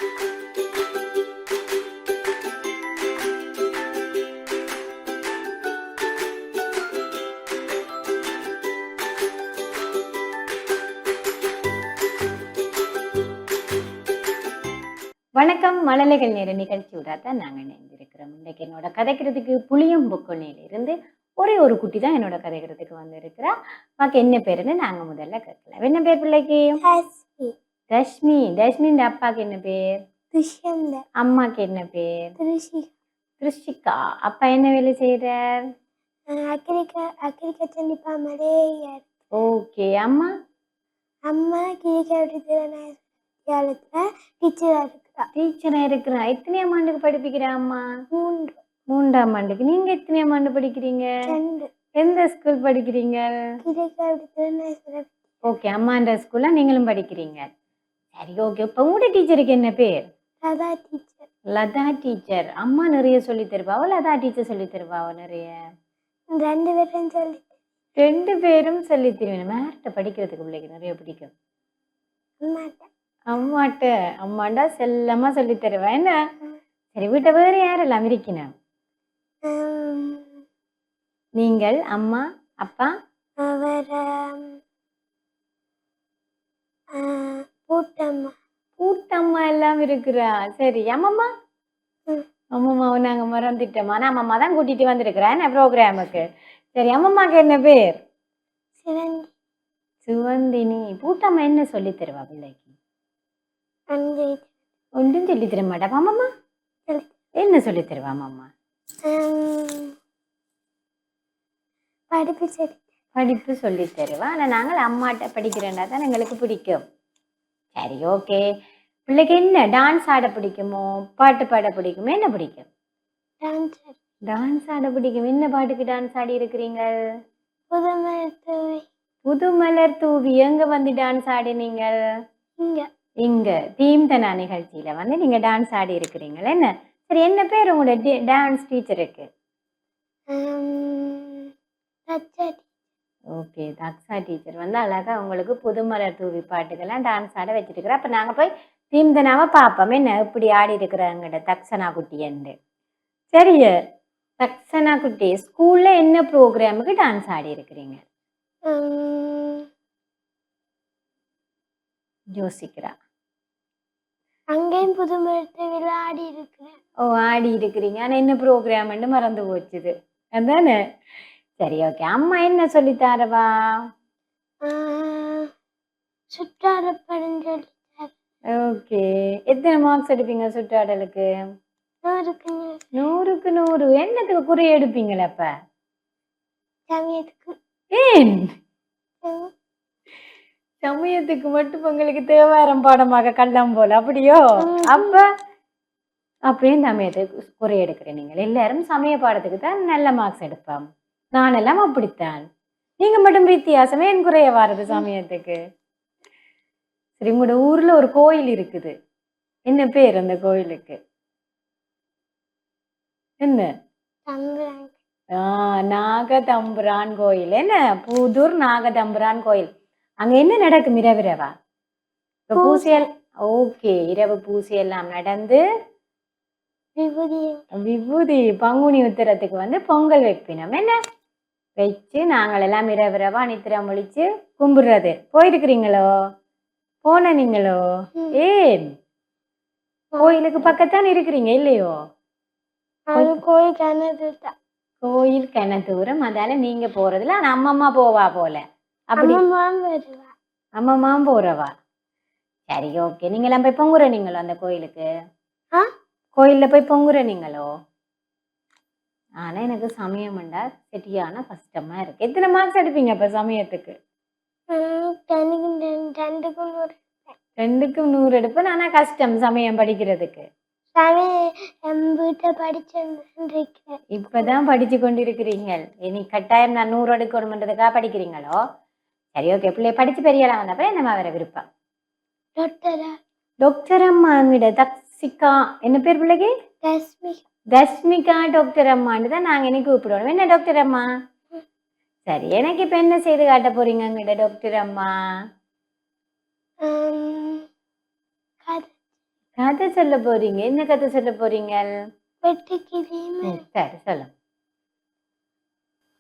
வணக்கம். மழலைகள் நேர நிகழ்ச்சியோட தான் நாங்கள் இணைந்திருக்கிறோம். இன்னைக்கு என்னோட கதைக்கிறதுக்கு புளியம்பொக்கொன்னையில இருந்து ஒரே ஒரு குட்டி தான் என்னோட கதைக்கிறதுக்கு வந்திருக்கிறா. பாக்க என்ன பேருன்னு நாங்க முதல்ல கேட்கலாம். என்ன பேர் பிள்ளைக்கு? தஷ்மி. தஷ்மின் அப்பாக்கு என்ன பேர்? துஷ்யந்தர். அம்மாக்கு என்ன பேர்? திருஷிகா. அப்பா என்ன வேலை செய்யறார்? Agriculture department. ஓகே. அம்மா? அம்மா டீச்சரா இருக்கிறா. எத்தனையாம் ஆண்டுக்கு படிப்பிக்கிறா அம்மா? மூன்றாம் ஆண்டுக்கு. நீங்க எத்தனையாம் ஆண்டு படிக்கிறீங்க? எந்த ஸ்கூல் படிக்கிறீங்க? ஓகே. அம்மான்ற ஸ்கூல்ல நீங்களும் படிக்கிறீங்க. சரி, ஓகே. இப்ப உங்களோட டீச்சருக்கு என்ன பேர்? லதா டீச்சர். லதா டீச்சர். அம்மா நிறைய சொல்லி தருவாவோ, லதா டீச்சர் சொல்லி தருவாவோ? நிறைய. ரெண்டு பேரும் சொல்லி தருவேன். யார்கிட்ட படிக்கிறதுக்கு பிள்ளைக்கு நிறைய பிடிக்கும்? அம்மாட்ட. அம்மாண்டா செல்லமா சொல்லி தருவேன். என்ன? சரி, வீட்டை வேற யாரெல்லாம் இருக்கணும்? நீங்கள், அம்மா, அப்பா, பூட்டம்மா எல்லாம் இருக்கிறா. சரி, அம்மம்மா? அம்மம்மாவை நாங்க மறந்துட்டோமா? நான் அம்மம்மா தான் கூட்டிட்டு வந்திருக்கிறேன் ப்ரோக்ராமுக்கு. சரி, அம்மம்மாக்கு என்ன பேர்? சுவந்தினி. பூட்டம்மா என்ன சொல்லி தருவா பிள்ளைக்கு? ஒன்றும் சொல்லி தர மாட்டா. அம்மம்மா என்ன சொல்லி தருவா அம்மம்மா? படிப்பு சொல்லி தருவா. ஆனா நாங்கள் அம்மாட்ட படிக்கிறேன்னா தான் எங்களுக்கு பிடிக்கும். சரி, ஓகே. பிள்ளைக்கு என்ன டான்ஸ் ஆட பிடிக்குமோ, பாட்டு பாட பிடிக்குமோ? என்ன பிடிக்கும்? டான்ஸ் ஆட பிடிக்கும். என்ன பாட்டுக்கு டான்ஸ் ஆடி இருக்கிறீங்க? புதுமலர் தூவி. எங்க வந்து டான்ஸ் ஆடினீங்க? இங்க தீம்தனா நிகழ்ச்சியில வந்து நீங்க டான்ஸ் ஆடி இருக்கிறீங்க. என்ன? சரி, என்ன பேர் உங்களோட டான்ஸ் டீச்சருக்கு? ஓகே. தக்ஷா டீச்சர் வந்து அழகா உங்களுக்கு புதுமலர் தூவி பாட்டுக்கெல்லாம் டான்ஸ் ஆட வச்சிருக்கிறோம். அப்ப நாங்க போய் தீம்தனாவை பார்ப்போம். என்ன இப்படி ஆடி இருக்கிறாங்கட தக்ஷனா குட்டி என்று. சரிய, தக்ஷனா குட்டி ஸ்கூல்ல என்ன ப்ரோக்ராமுக்கு டான்ஸ் ஆடி இருக்கிறீங்க? யோசிக்கிறா. அங்கேயும் புதுமலர் ஆடி இருக்கிறேன். ஓ, ஆடி இருக்கிறீங்க. ஆனா என்ன ப்ரோக்ராம்னு மறந்து போச்சுது. அதானே? சரி, ஓகே. அம்மா என்ன சொல்லி தாரவா? சுற்றாடப்படம். ஓகே. எத்தனை மார்க்ஸ் எடுப்பீங்க சுற்றாடலுக்கு? 100க்கு 100. என்னத்துக்கு குறைய எடுப்பீங்களா அப்ப? சமயத்துக்கு. ஏன்? சமயத்துக்கு மட்டும் உங்களுக்கு தேவாரம் பாடமாக கள்ளம் போல அப்படியோ? அப்ப அப்படியும் சமயத்துக்கு குறைய எடுக்கிறேன். நீங்கள் எல்லாரும் சமய பாடத்துக்கு தான் நல்ல மார்க்ஸ் எடுப்போம். நானெல்லாம் அப்படித்தான். நீங்க மட்டும் வித்தியாசமே என் குறைய வாரது சமயத்துக்கு. சரி, உங்களோட ஊர்ல ஒரு கோயில் இருக்குது. என்ன பேர் அந்த கோயிலுக்கு? என்ன? நாகதம்புரான் கோயில். என்ன? புதூர் நாகதம்புரான் கோயில். அங்க என்ன நடக்கும் இரவிரவா? பூசையல். ஓகே. இரவு பூசை எல்லாம் நடந்து விபூதி பங்குனி உத்திரத்துக்கு வந்து பொங்கல் வைப்பினோம். என்ன வச்சு நாங்கள் எல்லாம் இரவிரவா நித்திரம் ஒழிச்சு கும்பிடுறது. போயிருக்கிறீங்களோ? போன நீங்களோ? ஏன்? கோயிலுக்கு பக்கத்தான் இருக்கிறீங்க இல்லையோ? கோயில் கனதூரம். அதால நீங்க போறதுல அம்மம்மா போவா போல. அப்படி அம்மம்மா போறவா? சரி, ஓகே. நீங்க எல்லாம் போய் பொங்குற நீங்களோ அந்த கோயிலுக்கு? கோயில்ல போய் பொங்குற நீங்களோ? ஆனா எனக்கு சமயம்ண்டா சரியான கஷ்டமா இருக்கு. எத்தனை மார்க்ஸ் எடுப்பீங்க அப்ப சமயத்துக்கு? 2க்கும் 100 எடுப்பேன். ஆனா கஷ்டம் சமயம் படிக்கிறதுக்கு. இப்பதான் படிச்சு கொண்டிருக்கிறீங்க. இனி கட்டாயம் நான் 100 எடுக்கணும்ன்றதுக்காக படிக்கிறீங்களோ? சரி, ஓகே. பிள்ளைய படிச்சு பெரியலாம் வந்தப்ப என்னமா வேற விருப்பம்? டாக்டர் அம்மா. அங்கிட்ட தக்ஷிகா. என்ன பேர் பிள்ளைக்கு? தஷ்மிகா. டாக்டர் அம்மான்னு தான் நாங்க இன்னைக்கு கூப்பிடுவோம். என்ன டாக்டர் அம்மா? சரி, எனக்கு இப்ப என்ன செய்து காட்ட போறீங்க அங்கிட்ட டாக்டர் அம்மா? கதை சொல்ல போறீங்க? என்ன கதை சொல்ல போறீங்க? வெட்டுக்கிளி சரி சொல்லுங்க.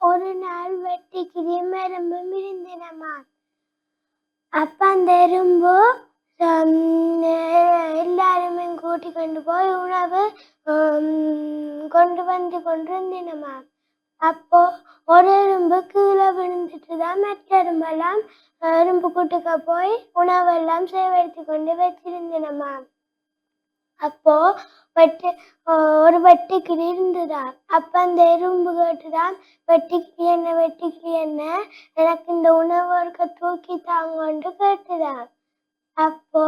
ஒரு நாள் வெட்டுக்கிளி எறும்பும் இருந்தனமா. அப்ப அந்த எறும்பு எல்லாருமே கூட்டி கொண்டு போய் உணவு கொண்டு வந்து கொண்டிருந்தனமா. அப்போ ஒரு எறும்பு கீழே விழுந்துட்டு தான் மற்ற எறும்பெல்லாம் எறும்பு கூட்டுக்க போய் உணவெல்லாம் சேகரித்து கொண்டு வச்சிருந்தனமா. அப்போ ஒரு வெட்டுக்கிளி இருந்துதான். அப்ப அந்த எறும்பு கேட்டுதான், வெட்டுக்கிளி என்ன எனக்கு இந்த உணவு இருக்க தூக்கி தாங்கன்னு கேட்டுதான். அப்போ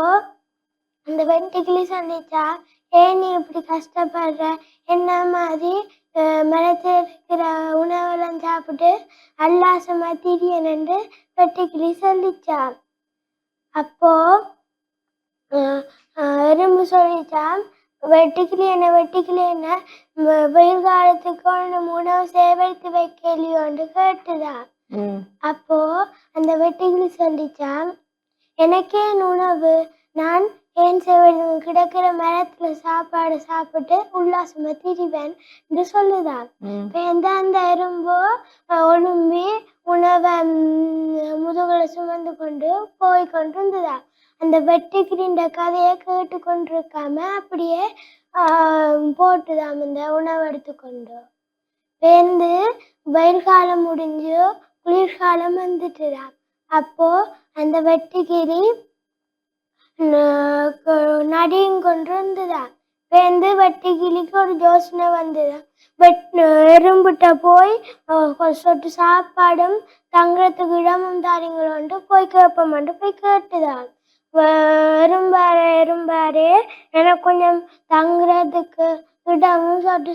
அந்த வெட்டுக்கிளி சொல்லிச்சா, ஏன் நீ இப்படி கஷ்டப்படுற, என்ன மாதிரி மரத்தில் இருக்கிற உணவெல்லாம் சாப்பிட்டு அல்லாசமா திரியனு வெட்டுக்கிளி சொல்லிச்சா. அப்போ எறும்பு சொல்லிச்சான், வெட்டுக்கிளி என்ன வெயில் காலத்துக்கு நம்ம உணவு சேகரித்து வைக்கலையோன்னு கேட்டுதான். அப்போ அந்த வெட்டுக்கிளி சொல்லிச்சான், எனக்கே உணவு, நான் ஏன் சேகரித்து கிடக்கிற மரத்துல சாப்பாடு சாப்பிட்டு உல்லாசமா திரிவேன் என்று சொல்லுதான். அந்த எறும்போ ஒழும்பி உணவை முதுகுல சுமந்து கொண்டு போய் கொண்டிருந்ததான். அந்த வெட்டுக்கிளின்ற கதையை கேட்டு கொண்டிருக்காம அப்படியே போட்டுதான் அந்த உணவு எடுத்துக்கொண்டு பேர்ந்து. வெயில் காலம் முடிஞ்சு குளிர்காலம் வந்துட்டுதான். அப்போ அந்த வெட்டுக்கிளி நடியும் கொண்டிருந்துதான். பேர்ந்து வெட்டுக்கிளிக்கு ஒரு யோசனை வந்துதான். எறும்பிட்ட போய் சொட்டு சாப்பாடும் தங்குறதுக்கு இடமும் தாரிங்களோன்ட்டு போய் கேட்போம்ட்டு போய் கேட்டுதான். எறும்பாரு எனக்கு கொஞ்சம் தங்குறதுக்கு இடமும் சொட்டு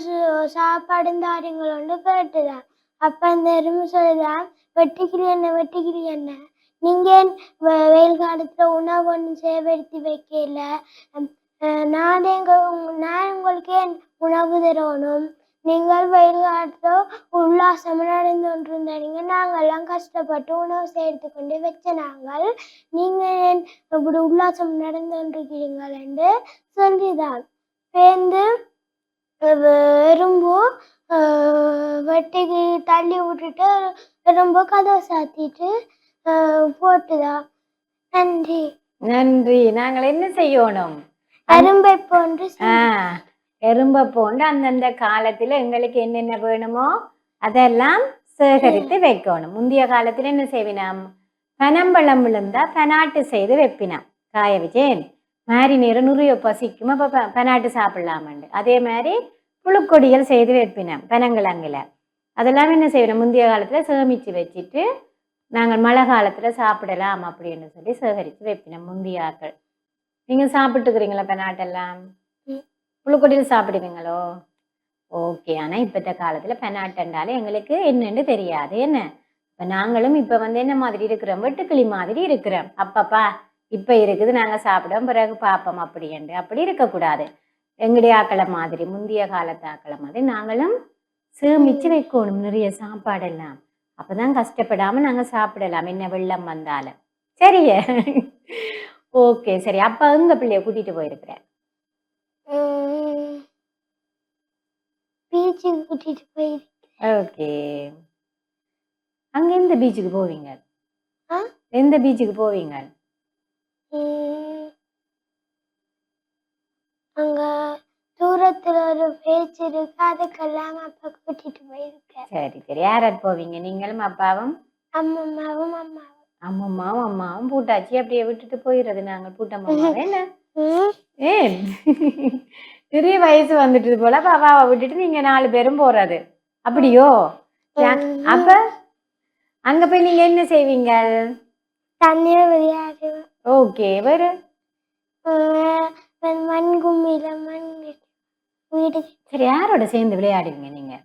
சாப்பாடும் தாரிங்களோன்னு கேட்டுதான். அப்ப அந்த எறும்பு சொல்லுதான், வெட்டுக்கிளி என்ன நீங்க வெயில் காலத்துல உணவு ஒன்று சேகரித்து வைக்கல, நான் உங்களுக்கு ஏன் உணவு தரணும், நீங்கள் வெயில் காலத்துல உல்லாசமா நடந்து கொண்டிருந்தீங்க, நாங்கெல்லாம் கஷ்டப்பட்டு உணவு சேர்த்து கொண்டு வச்ச நாங்கள், நீங்க ஏன் இப்படி உல்லாசம் நடந்து கொண்டிருக்கிறீங்கள் என்று சொல்லிதான். பேர்ந்து எறும்பு வெட்டிக்கு தள்ளி விட்டுட்டு ரொம்ப கதவை சாத்திட்டு போட்டுதான். நன்றி. நன்றி. நாங்கள் என்ன செய்யணும்? எறும்பை போன்று எறும்பை போன்று அந்தந்த காலத்துல எங்களுக்கு என்னென்ன வேணுமோ அதெல்லாம் சேகரித்து வைக்கணும். முந்தைய காலத்துல என்ன செய்வினோம்? பனம்பழம் விழுந்தா பெனாட்டு செய்து வைப்பினோம், காய வச்சேன் மாறி நேரம் நிறைய பசிக்கும், அப்ப பெனாட்டு சாப்பிடலாமண்டு. அதே மாதிரி புழுக்கொடிகள் செய்து வைப்பினோம் பனங்கிழங்குல. அதெல்லாம் என்ன செய்யணும்? முந்தைய காலத்துல சேமிச்சு வச்சுட்டு நாங்கள் மழை காலத்துல சாப்பிடலாம் அப்படின்னு சொல்லி சேகரித்து வைப்பினோம் முந்தியாக்கள். நீங்க சாப்பிட்டுக்கிறீங்களா பெனாட்டெல்லாம்? புழுக்கொடியில் சாப்பிடுவீங்களோ? ஓகே. ஆனா இப்பத்த காலத்துல பெனாட்டண்டாலே எங்களுக்கு என்னன்னு தெரியாது. என்ன இப்ப நாங்களும் இப்ப என்ன மாதிரி இருக்கிறோம்? வெட்டுக்கிளி மாதிரி இருக்கிறோம். அப்பப்பா இப்ப இருக்குது, நாங்க சாப்பிடுவோம், பிறகு பார்ப்போம் அப்படின்ட்டு. அப்படி இருக்கக்கூடாது. எங்களுடைய ஆக்களை மாதிரி, முந்தைய காலத்து ஆக்களை மாதிரி நாங்களும் சேமிச்சு வைக்கணும் நிறைய சாப்பாடெல்லாம். அப்பதான் கஷ்டப்படாம நாங்க சாப்பிடலாம், என்ன வெள்ளம் வந்தாலும். சரியே. ஓகே சரி. அப்ப எங்க பிள்ளைய கூட்டிட்டு போயிருக்கிறேன்? பீச்சுக்கு கூட்டிட்டு போயிருக்கேன். ஓகே. அங்க எந்த பீச்சுக்கு போவீங்க? எந்த பீச்சுக்கு போவீங்க? அங்க தூரத்துல ஒரு பீச் இருக்கு, அதுக்கெல்லாம் அப்பா கூட்டிட்டு போயிருக்கேன். சரி சரி. யாரார் போவீங்க? நீங்களும் அப்பாவும்? அம்மாவும் அம்மாவும் பூட்டாச்சி அப்படியே விட்டுட்டு போயிடுறது நாங்கள் பூட்டம்மா. என்ன ஏன் நிறைய வயசு வந்துட்டு போல பாப்பாவை விட்டுட்டு நீங்க 4 பேரும் போறது அப்படியோ? அப்ப அங்க போய் நீங்க என்ன செய்வீங்க? தண்ணியில விளையாடுவேன். ஓகே. வேற மண் கும்மியில வீடு. சரி. யாரோட சேர்ந்து விளையாடுவீங்க நீங்க?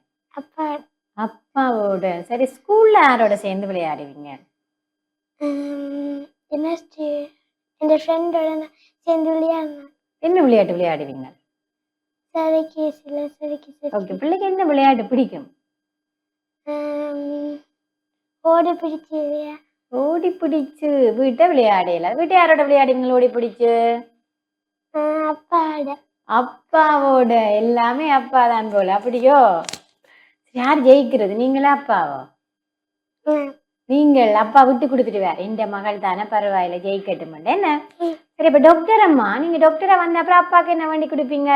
அப்பாவோட. சரி. ஸ்கூல்ல யாரோட சேர்ந்து விளையாடுவீங்க? என் ஃப்ரெண்டோட சேர்ந்து விளையாடுவேன். என்ன விளையாட்டு விளையாடுவீங்க? ஓகே. பிள்ளைக்கு என்ன விளையாட்டு பிடிக்கும்? ஓடி பிடிச்சு. ஓடி பிடிச்சு வீட்டை விளையாடல. வீட்டை யாரோட விளையாடுவீங்க ஓடி பிடிச்சு? அப்பாட. அப்பாவோட எல்லாமே அப்பா தான் போல அப்படியோ? யார் ஜெயிக்கிறது, நீங்களா அப்பாவோ? நீங்கள் அப்பா விட்டு கொடுத்துட்டு வேற இந்த மகள் தானே பரவாயில்ல ஜெயிக்கட்டும் என்ன. சரி இப்ப டாக்டர் அம்மா, நீங்க டாக்டரா வந்த அப்புறம் அப்பாக்கு என்ன வேண்டி கொடுப்பீங்க?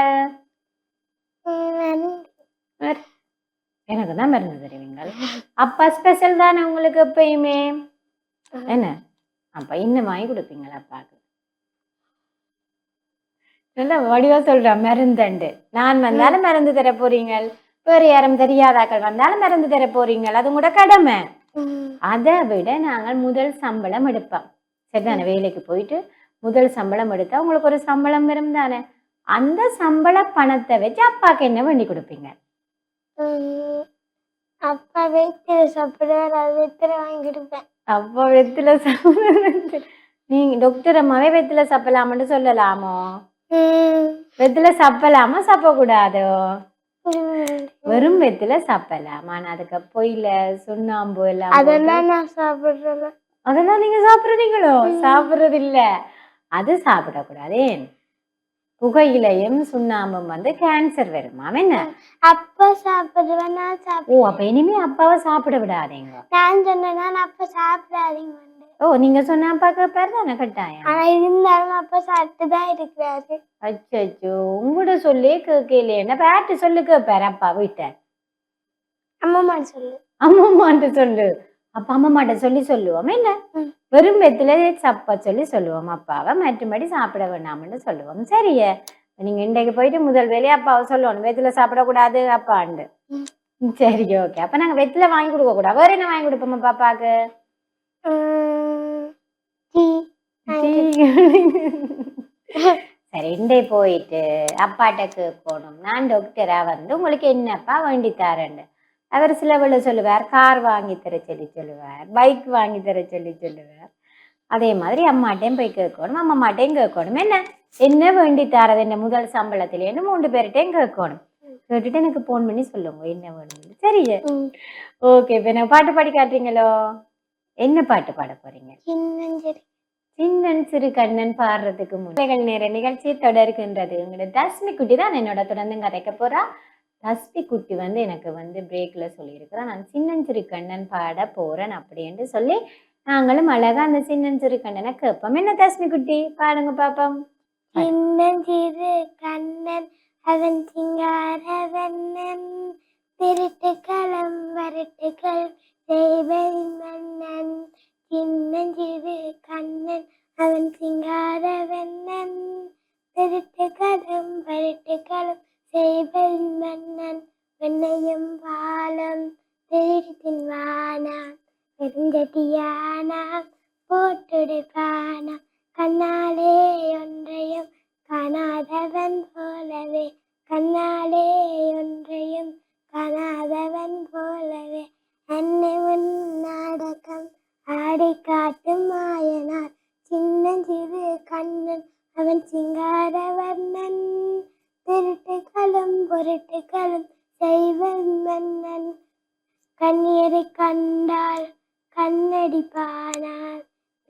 எனக்கு தான் மருந்து தருவீங்க. அப்பா ஸ்பெஷல் தானே உங்களுக்கு எப்பயுமே என்ன? அப்ப இன்னும் வாங்கி கொடுப்பீங்களா அப்பாக்கு? நல்லா வடிவா சொல்ற மருந்தண்டு. நான் வந்தாலும் மருந்து தர போறீங்க, வேற யாரும் தெரியாதாக்கள் வந்தாலும் மருந்து தர போறீங்க, அது கூட கடமை. அதை விட நாங்கள் முதல் சம்பளம் எடுப்போம் சரிதானே? வேலைக்கு போயிட்டு முதல் சம்பளம் எடுத்தா உங்களுக்கு ஒரு சம்பளம் வரும் தானே? அந்த சம்பள பணத்தை வச்சு அப்பாக்கு என்ன வேண்டி கொடுப்பீங்க? அப்பா வெத்தில சாப்பிடுவார், அது வெத்தில வாங்கி கொடுப்பேன். அப்பா வெத்தில சாப்பிட நீங்க டாக்டர் அம்மாவே வெத்தில சாப்பிடலாம்னு சொல்லலாமோ? வெத்தில சாப்பிடலாமா சாப்பிடக்கூடாதோ? வெறும் வெத்தில சாப்பிடலாம், ஆனா அதுக்கு பொயில சுண்ணாம்பு எல்லாம் அதெல்லாம் நான் சாப்பிடுறேன். அதெல்லாம் நீங்க சாப்பிடுறீங்களோ? சாப்பிடுறது இல்ல, அது சாப்பிடக்கூடாது. புகையிலையும் சுண்ணாம்பும் வந்து கேன்சர் வருமா என்ன? அப்பா சாப்பிடுவேன், நான் சாப்பிடுவேன். ஓ அப்ப இனிமே அப்பாவை சாப்பிட விடாதீங்க. நான் சொன்னேன்னா அப்பா சாப்பிடாதீங்க. ஓ நீங்க சொன்ன அப்பாக்கு பேர் தானே கட்டாயம். ஆனா இருந்தாலும் அப்பா சாப்பிட்டு தான் இருக்கிறாரு. அச்சோ உங்களோட சொல்லி கேட்கலையே, பேட்டு சொல்லு கேட்பாரு அப்பா வீட்ட. அம்மான்னு சொல்லு. அம்மம்மான்ட்டு சொல்லு. அப்ப அம்மம்மாட்ட சொல்லி சொல்லுவோம் என்ன? வெறும் வெத்தில சப்ப சொல்லி சொல்லுவோம் அப்பாவை, மற்றபடி சாப்பிட வேண்டாம்னு சொல்லுவோம். சரியே, நீங்க இன்றைக்கு போயிட்டு முதல் வேலையை அப்பாவை சொல்லணும் வெத்தில சாப்பிடக்கூடாது அப்பாண்டு. சரி ஓகே, அப்ப நாங்க வெத்தில வாங்கி கொடுக்க கூடாது, வேற என்ன வாங்கி கொடுப்போம் பாப்பாக்கு? சரி இண்டே போயிட்டு அப்பாட்ட கேட்கணும், நான் டாக்டரா வந்து உங்களுக்கு என்னப்பா வேண்டி தரேன்னு. அவர் சில வேளை சொல்லுவார் கார் வாங்கி தர சொல்லி சொல்லுவார், பைக் வாங்கி தர சொல்லி சொல்லுவார். அதே மாதிரி அம்மாட்டையும் போய் கேட்கணும், அம்மாட்டையும் கேட்கணும் என்ன என்ன வேண்டி தரது என்ன முதல் சம்பளத்திலேன்னு 3 பேர்கிட்டையும் கேட்கணும். கேட்டுட்டு எனக்கு போன் பண்ணி சொல்லுங்க என்ன வேணும்னு. சரியா? ஓகே, இப்ப என்ன பாட்டு பாடி காட்டுறீங்களோ? என்ன பாட்டு பாட போறீங்க? சின்னன் சிறு கண்ணன் பாடுறதுக்கு முன்னைகள் நேர நிகழ்ச்சி தொடர்கின்றது. எங்களோட தஸ்மி குட்டி தான் என்னோட தொடர்ந்து கதைக்க போறா. தஸ்மி குட்டி வந்து எனக்கு வந்து பிரேக்ல சொல்லியிருக்கிறேன், நான் சின்னன் சிறு கண்ணன் பாட போறேன் அப்படின்னு சொல்லி நாங்களும் அழகா அந்த சின்னன் சிறு கண்ணனை கேட்போம். என்ன தஸ்மி குட்டி பாடுங்க பாப்போம். சின்னஞ்சிறு கண்ணன் அவன் சிங்காரவண்ணன், திருட்டுக்களம் வரட்டுக்கள் செய்வன் மன்னன். சின்னஞ்சிறு கண்ணன் அவன் சிங்காரவண்ணன், திருட்டுக்களம் வரட்டுக்களும் செய்வன் மன்னன். வெண்ணையும் பாலம் திருட்டின் வானாம், பெருந்தட்டியானாம் போட்டுடைப்பானாம். கண்ணாலே ஒன்றையும் காணாதவன் போலவே, கண்ணாலே ஒன்றையும் காணாதவன் போலவே, அன்னை உன் நாடகம் ஆடி காட்டும் மாயனார். சின்னஞ்சிறு கண்ணன் அவன் சிங்காரவர்ணன், திருட்டுக்களும் பொருட்டுக்களும் செய்வன் மன்னன். கண்ணீரை கண்டால் கண்ணடிப்பானான்,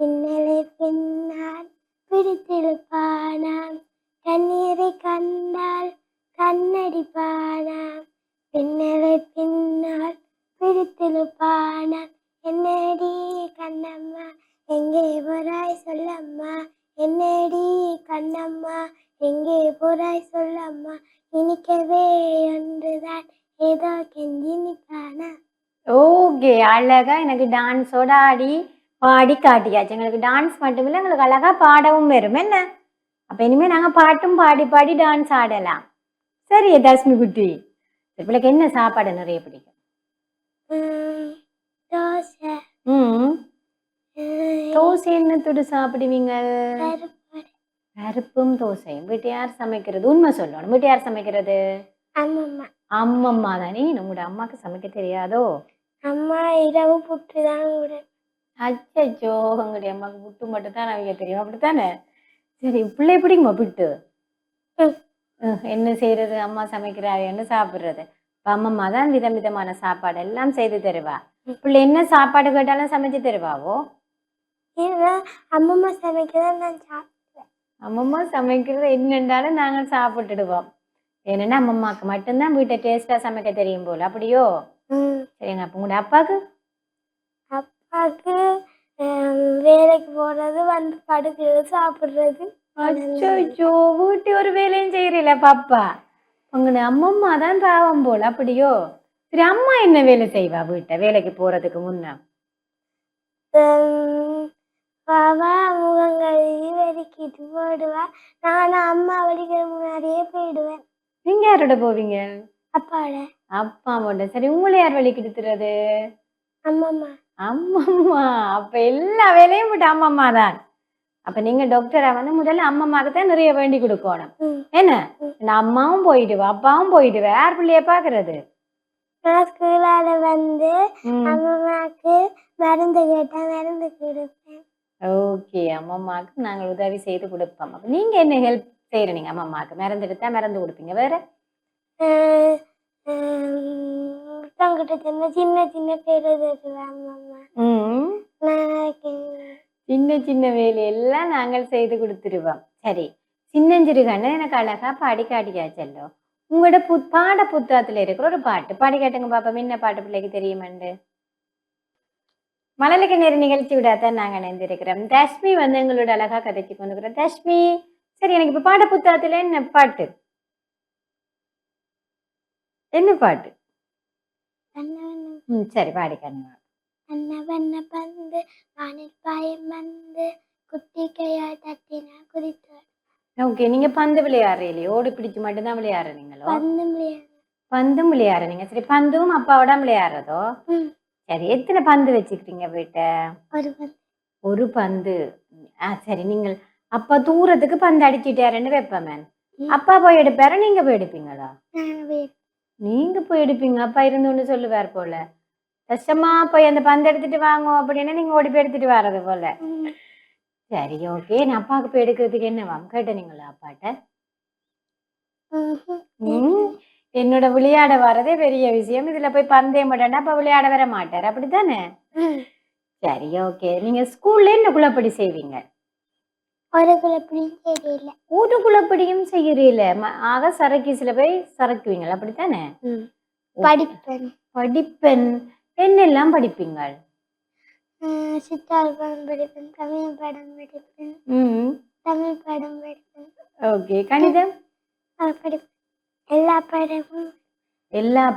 பின்னலை பின்னால் பிடித்திருப்பானாம். கண்ணீரை கண்டால் கண்ணடிப்பானாம், பின்னலை பின்னால் பிடித்திருப்பானாம். என்னடி கண்ணம்மா எங்கே போராய் சொல்லம்மா, என்னடி கண்ணம்மா எங்கே போராய் சொல்லம்மா, இனிக்கவே ஒன்றுதான் ஏதோ கெஞ்சி நிற்பானா. ஓகே, அழகா எனக்கு டான்ஸோட ஆடி பாடி காட்டியாச்சு. எங்களுக்கு டான்ஸ் மட்டும் இல்லை, எங்களுக்கு அழகா பாடவும் வரும் என்ன. அப்ப இனிமே நாங்க பாட்டும் பாடி பாடி டான்ஸ் ஆடலாம். சரியா தஸ்மி குட்டி? பிள்ளைக்கு என்ன சாப்பாடு நிறைய பிடிக்கும்? தோசை. தோசை என்னத்தோடு சாப்பிடுவீங்க? பருப்பும் தோசையும். வீட்டு யார் சமைக்கிறது? உண்மை சொல்லணும், வீட்டு யார் சமைக்கிறது? அம்மம்மா. அம்மம்மா தானே. உங்களோட அம்மாக்கு சமைக்க தெரியாதோ? அம்மா இரவு புட்டு தான். அச்சோ, உங்களுடைய அம்மாவுக்கு புட்டு மட்டும் தான் அவங்க தெரியும் அப்படித்தானே? சரி, பிள்ளை பிடிக்குமா புட்டு? என்ன செய்யறது, அம்மா சமைக்கிறான்னு சாப்பிடுறது. அம்மம்மா தான் விதம் விதமான சாப்பாடு எல்லாம் செய்து தருவா. பிள்ளை என்ன சாப்பாடு கேட்டாலும் சமைச்சு தருவாவோ? அம்மம்மா சமைக்கதான் நான் சாப்பிடுவேன். அம்மம்மா சமைக்கிறது என்னண்டாலும் நாங்கள் சாப்பிட்டுடுவோம். ஏன்னா அம்மம்மாக்கு மட்டும்தான் வீட்டை டேஸ்டா சமைக்க தெரியும் போல. அப்படியோ? ம். சரிங்க. அப்ப உங்களோட அப்பாக்கு? அப்பாவுக்கு வேலைக்கு போறது வந்து படுக்கிறது சாப்பிடுறது. அச்சோ, வீட்டு ஒரு வேலையும் செய்யறீல பாப்பா. உங்களோட அம்மம்மா தான் பாவம் போல. அப்படியோ? சரி, அம்மா என்ன வேலை செய்வா வீட்டை வேலைக்கு போறதுக்கு முன்ன? பாவா முகம் கழுவி வெடிக்கிட்டு போடுவா. நானும் அம்மா வலிக்கிற முன்னாடியே போயிடுவேன். நீங்க யாரோட போவீங்க? அப்பாவோட. அப்பா மட்டும். சரி, உங்களை யார் வழி கெடுத்துறது? அம்மம்மா. அம்மம்மா. அப்ப எல்லா வேலையும் விட்டு அம்மம்மா தான். அப்ப நீங்க டாக்டரா வந்து முதல்ல அம்மம்மாக்கு தான் நிறைய வேண்டி கொடுக்கணும். ம். என்ன? ம். நான் அம்மாவும் போயிடுவா, அப்பாவும் போயிடுவா, யார் பிள்ளைய பாக்குறது? நான் ஸ்கூலால வந்து ம். அம்மம்மாக்கு மருந்து கேட்டா மருந்து கொடுப்பேன். ஓகே, அம்மம்மாக்கு நாங்கள் உதவி செய்து கொடுப்போம். அப்ப நீங்க என்ன ஹெல்ப் செய்யறீங்க அம்மம்மாக்கு? மருந்து எடுத்தா மருந்து கொடுப்பீங்க. வேற? முத்தங்கிட்ட சின்ன சின்ன சின்ன பேர் தருவேன் அம்மம்மா. ம். நான் சின்ன சின்ன வேலையெல்லாம் நாங்கள் செய்து கொடுத்துருவோம். சரி, சின்னஞ்சிறு கண்ணு எனக்கு அழகா பாடி காட்டியாச்சல்லோ. உங்களோட பாட புத்தகத்துல இருக்கிற ஒரு பாட்டு பாடி காட்டுங்க பாப்பா. என்ன பாட்டு பிள்ளைக்கு தெரியுமெண்டு? மழலைக்கு நேர நிகழ்ச்சி விடாதான் நாங்க இணைந்திருக்கிறோம். தஷ்மி வந்து எங்களோட அழகா கதைச்சு கொண்டுக்கிறோம். தஷ்மி, சரி, எனக்கு இப்ப பாட புத்தகத்துல என்ன பாட்டு? என்ன பாட்டு? சரி, பாடி காணுங்க. வண்ண பந்து வானில் பாயும் வந்து குட்டி கையால் தட்டினா குதித்து ஓகே, நீங்க பந்து விளையாடுறீங்களே, ஓடி பிடிச்சு மட்டும்தான் விளையாடுறீங்களோ? பந்தும் விளையாடுறீங்க. சரி, பந்தும் அப்பாவோட விளையாடுறதோ? சரி, எத்தனை பந்து வச்சுக்கிறீங்க வீட்ட? ஒரு பந்து. சரி, நீங்கள் அப்பா தூரத்துக்கு பந்து அடிச்சுட்டாருன்னு வைப்பமேன். அப்பா போய் எடுப்பாரு, நீங்க போய் எடுப்பீங்களா? நீங்க போய் எடுப்பீங்க. அப்பா இருந்தோன்னு சொல்லுவார் போல, கஷ்டமா போய் அந்த பந்து எடுத்துட்டு வாங்க அப்படின்னா நீங்க ஓடி போய் எடுத்துட்டு வர்றது போல. சரி, ஓகே. நான் அப்பாவுக்கு போய் எடுக்கிறதுக்கு என்னவாம் கேட்டீங்களா அப்பாட்ட? என்னோட விளையாட வரதே பெரிய விஷயம். இதுல போய் பந்தே மாட்டேன்னா அப்ப விளையாட வர மாட்டார். அப்படித்தானே? சரி, ஓகே. நீங்க ஸ்கூல்ல என்ன குழப்படி செய்வீங்க? ஒரு குழப்படியும் செய்யறீல. ஆக சரக்கீஸ்ல போய் சரக்குவீங்க. அப்படித்தானே? படிப்பெண். என்னெல்லாம் படிப்பீங்க? சித்தாள் படம் படிப்பேன், தமிழ் படம் படிப்பேன், தமிழ் படம் படிப்பேன். ஓகே. கணிதம்? படிப்பேன். எல்லா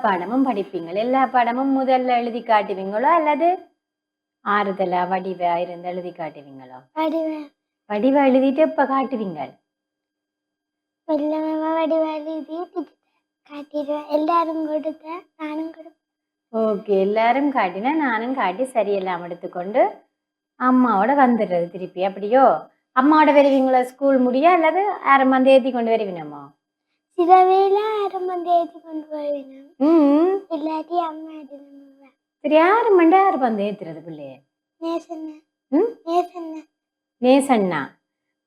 பாடமும் படிப்பீங்க. எல்லா பாடமும் முதல்ல எழுதி காட்டுவீங்களோ அல்லது ஆறுதலா வடிவா இருந்து எழுதி காட்டுவீங்களோ? வடிவா எழுதிட்டு இப்ப காட்டுவீங்க? வடிவா எழுதி காட்டிடுவேன். எல்லாரும் கொடுத்த நானும் கொடுப்பேன். ஓகே, எல்லாரும் காட்டினா நானும் காட்டி சரியெல்லாம் எடுத்துக்கொண்டு அம்மாவோட வந்துடுறது திருப்பி. அப்படியோ? அம்மாவோட வருவீங்களா ஸ்கூல் முடிய அல்லது யாரும் வந்து ஏற்றி கொண்டு வருவீனமோ? சில வேளை யாரும் வந்து ஏற்றி கொண்டு வருவினோம், இல்லாட்டி அம்மா எடுத்துருவேன். சரி, யாரு மண்டா யாரு வந்து ஏத்துறது பிள்ளைய? நேசண்ணா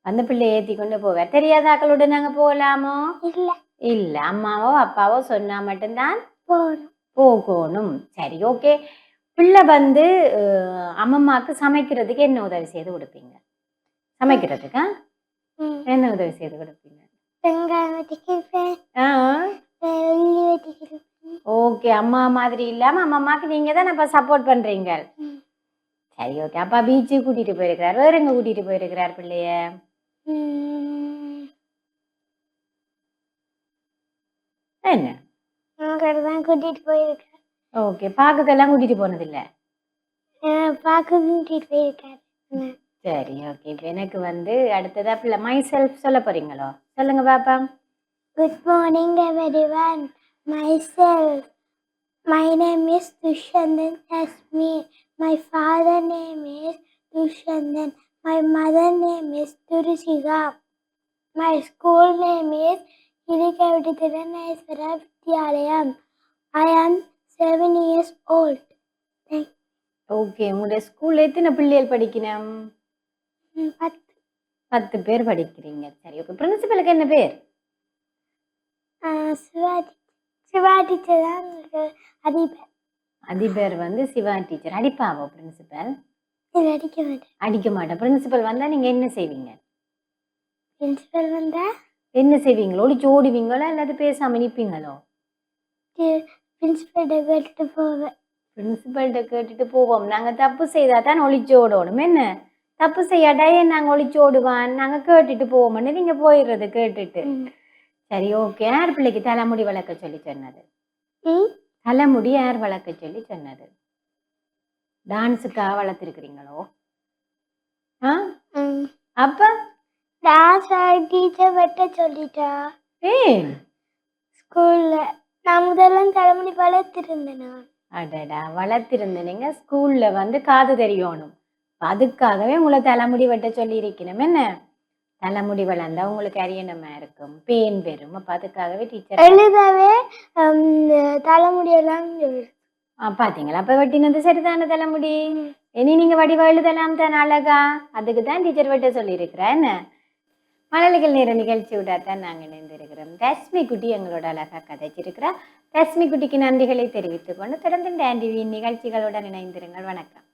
அந்த பிள்ளைய ஏற்றி கொண்டு போவார். தெரியாத ஆக்களோட நாங்க போகலாமோ? இல்ல, அம்மாவோ அப்பாவோ சொன்னா மட்டும்தான் போகணும். சரி, ஓகே. பிள்ளை வந்து அம்மம்மாக்கு சமைக்கிறதுக்கு என்ன உதவி செய்து கொடுப்பீங்க? சமைக்கிறதுக்கா என்ன உதவி செய்து கொடுப்பீங்க? ஓகே, அம்மா மாதிரி இல்லாம அம்மம்மாக்கு நீங்க தான் அப்ப சப்போர்ட் பண்றீங்க. சரி, ஓகே. அப்பா பீச்சு கூட்டிட்டு போயிருக்கிறார். வேற எங்க கூட்டிட்டு போயிருக்கிறார் பிள்ளைய? என்ன கூட்டிட்டு போயிருக்காரு. ஓகே, பாக்குக்கெல்லாம் கூட்டிட்டு போனது இல்ல? கூட்டிட்டு போயிருக்காரு. சரி, ஓகே. இப்ப எனக்கு வந்து அடுத்ததா பிள்ளை மை செல்ஃப் சொல்ல போறீங்களோ? சொல்லுங்க பாப்பா. Good morning everyone. Myself. My name is Dushandan Asmi. My father name is Dushandan. My mother name is Turishika. My school name is Hirikavititharaneshwara Vidyalayam. I am 7 years old. Okay, உங்களுடைய ஸ்கூல்ல எத்தனை பிள்ளைகள் படிக்கணும்? 10 பேர் படிக்கிறீங்க. சரி, ஓகே. பிரின்சிபலுக்கு என்ன பேர்? சிவா டீச்சர் தான். அதிபர் வந்து சிவா டீச்சர். அடிப்பாவோ பிரின்சிபல்? அடிக்க மாட்டேன். அடிக்க மாட்டேன். பிரின்சிபல் வந்தா நீங்க என்ன செய்வீங்க? பிரின்சிபல் வந்தா என்ன செய்வீங்களோ ஒளிச்சு ஓடுவீங்களோ அல்லது பேசாம நிப்பீங்களோ? பிரின்சிபல்கிட்ட கேட்டுட்டு போவேன். பிரின்சிபல்கிட்ட கேட்டுட்டு போவோம். நாங்க தப்பு செய்தா தான் ஒளிச்சு ஓடணும். என்ன தப்பு செய்யாட்டா ஏன் நாங்க ஒளிச்சு ஓடுவான்? நாங்க கேட்டுட்டு போவோம்னு நீங்க போயிடுறது கேட்டுட்டு. சரி, ஓகே. யார் பிள்ளைக்கு தலைமுடி வளர்க்க சொல்லி சொன்னது? தலைமுடி யார் வளர்க்க சொல்லி சொன்னது? டான்ஸுக்காக வளர்த்துருக்கிறீங்களோ? அப்ப டான்ஸ் டீச்சர் வெட்ட சொல்லிட்டா. ஏன் ஸ்கூல்ல நான் முதல்ல தலைமுடி வளர்த்திருந்தேன். அடடா, வளர்த்திருந்தீங்க. ஸ்கூல்ல வந்து காது தெரியணும், அதுக்காகவே உங்களை தலைமுடி வெட்ட சொல்லி இருக்கணும். என்ன தலைமுடி வளர்ந்தா உங்களுக்கு அரியணமா இருக்கும், பேன் பெறும். அப்ப அதுக்காகவே டீச்சர் எழுதவே தலைமுடியெல்லாம் பாத்தீங்களா? அப்ப வெட்டினது சரிதான தலைமுடி. இனி நீங்க வடிவா எழுதலாம் தானே அழகா. அதுக்கு தான் டீச்சர் வெட்ட சொல்லி இருக்கிறா. என்ன மழலைகள் நேர நிகழ்ச்சியோட தான் நாங்கள் இணைந்திருக்கிறோம். தஸ்மி குட்டி எங்களோட அழகா கதைச்சிருக்கிறா. தஸ்மி குட்டிக்கு நன்றிகளை தெரிவித்துக் கொண்டு தொடர்ந்து டான் டிவியின் நிகழ்ச்சிகளுடன் இணைந்திருங்கள். வணக்கம்.